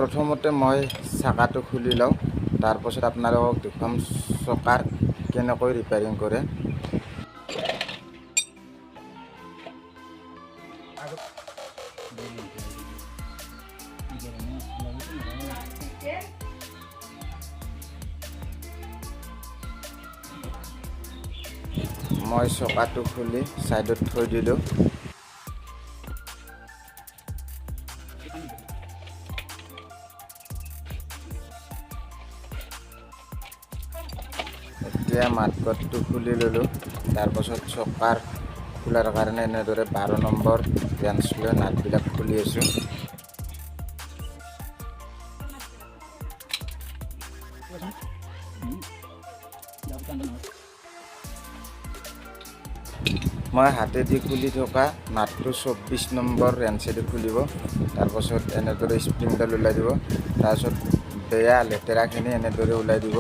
প্ৰথমতে মই চাকাটো খুলি লওঁ, তাৰপাছত আপোনালোকক দেখুৱাম চকাৰ কেনেকৈ ৰিপেয়াৰিং কৰে। মই চকাটো খুলি ছাইডত থৈ দিলোঁ। এতিয়া মাতকটটো খুলি ল'লোঁ। তাৰপাছত চকাৰ খোলাৰ কাৰণে এনেদৰে 12 নম্বৰ ৰেঞ্চ লৈ নাটবিলাক খুলি আছোঁ। মই হাতেদি খুলি থকা নাটটো 24 নম্বৰ ৰেঞ্চেদি খুলিব। তাৰপাছত এনেদৰে স্প্ৰিংডাল ওলাই দিব। তাৰপাছত বেয়া লেতেৰাখিনি এনেদৰে ওলাই দিব।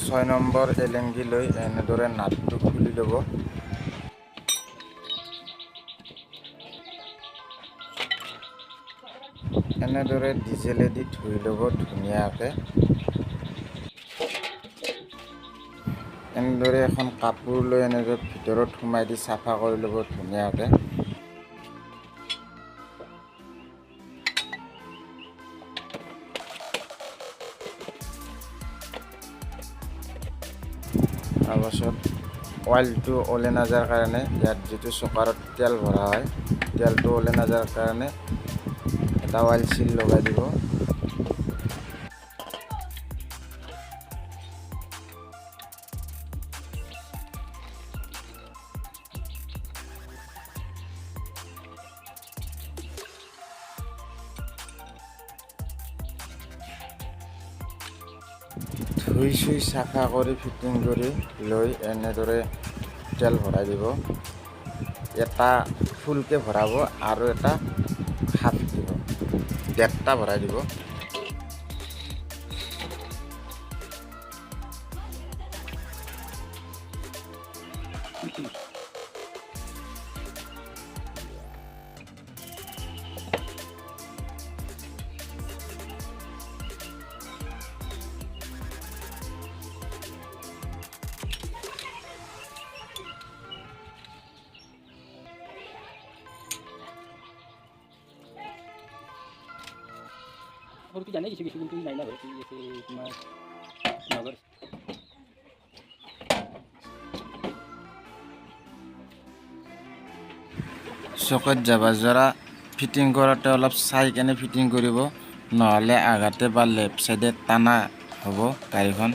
ছয় নম্বৰ এলেংগি লৈ এনেদৰে নাটটো খুলি ল'ব। এনেদৰে ডিজেলেদি ধুই ল'ব ধুনীয়াকৈ। এনেদৰে এখন কাপোৰ লৈ এনেদৰে ভিতৰত সোমাই দি চাফা কৰি ল'ব ধুনীয়াকৈ। তাৰপাছত অইলটো ওলাই নাযাৰ কাৰণে ইয়াত যিটো চকাৰত তেল ভৰা হয়, তেলটো ওলাই নাযাৰ কাৰণে এটা অইল চিল লগাই দিব। ধুই চুই চাফা কৰি ফিটিং কৰি লৈ এনেদৰে তেল ভৰাই দিব। এটা ফুলকৈ ভৰাব আৰু এটা হাফ দিব, 1.5টা ভৰাই দিব। और तू जाने किसी किसी दिन तू नहीं ना होती जैसे तुम्हारा मगर চকত যাবা জৰা ফিটিং কৰোঁতে অলপ চাই কেনে ফিটিং কৰিব, নহ'লে আঘাতে বা লেফ্ট চাইডে টানা হ'ব গাড়ীখন।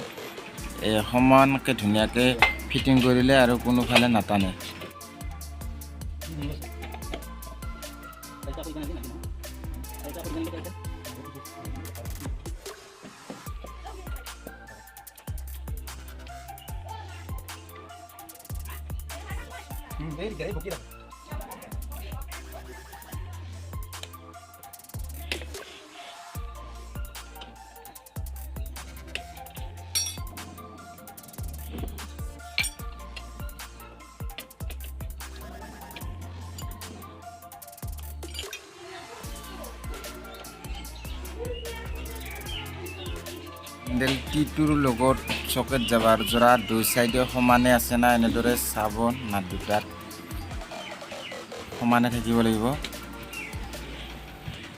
সমানকৈ ধুনীয়াকৈ ফিটিং কৰিলে আৰু কোনোফালে নাটানে। হেণ্ডেল টিটোৰ লগত চকেট যাবাৰ জৰা দুই চাইডে সমানে আছে না, এনেদৰে চাব নাট দুটাত সমানে থাকিব লাগিব।